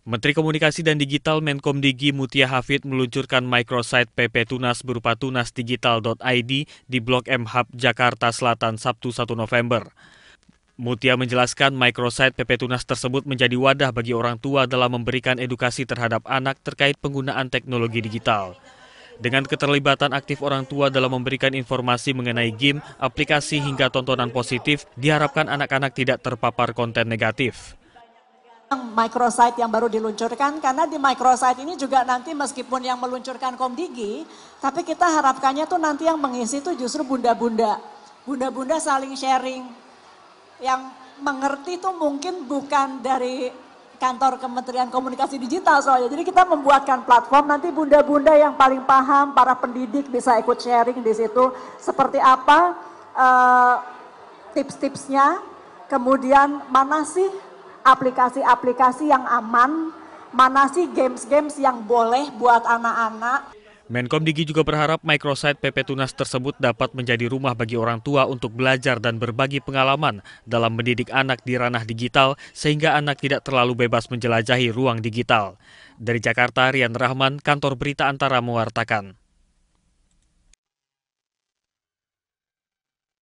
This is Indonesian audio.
Menteri Komunikasi dan Digital Menkomdigi Mutia Hafid meluncurkan microsite PP Tunas berupa tunasdigital.id di Blok M Hub Jakarta Selatan Sabtu 1 November. Mutia menjelaskan microsite PP Tunas tersebut menjadi wadah bagi orang tua dalam memberikan edukasi terhadap anak terkait penggunaan teknologi digital. Dengan keterlibatan aktif orang tua dalam memberikan informasi mengenai game, aplikasi hingga tontonan positif, diharapkan anak-anak tidak terpapar konten negatif. Microsite yang baru diluncurkan, karena di microsite ini juga nanti meskipun yang meluncurkan Komdigi, tapi kita harapkannya tuh nanti yang mengisi tuh justru bunda-bunda. Bunda-bunda saling sharing. Yang mengerti tuh mungkin bukan dari kantor Kementerian Komunikasi Digital soalnya. Jadi kita membuatkan platform, nanti bunda-bunda yang paling paham, para pendidik bisa ikut sharing di situ. Seperti apa tips-tipsnya, kemudian mana sih aplikasi-aplikasi yang aman, mana sih games-games yang boleh buat anak-anak. Menkomdigi juga berharap microsite PP Tunas tersebut dapat menjadi rumah bagi orang tua untuk belajar dan berbagi pengalaman dalam mendidik anak di ranah digital sehingga anak tidak terlalu bebas menjelajahi ruang digital. Dari Jakarta, Rian Rahman, Kantor Berita Antara mewartakan.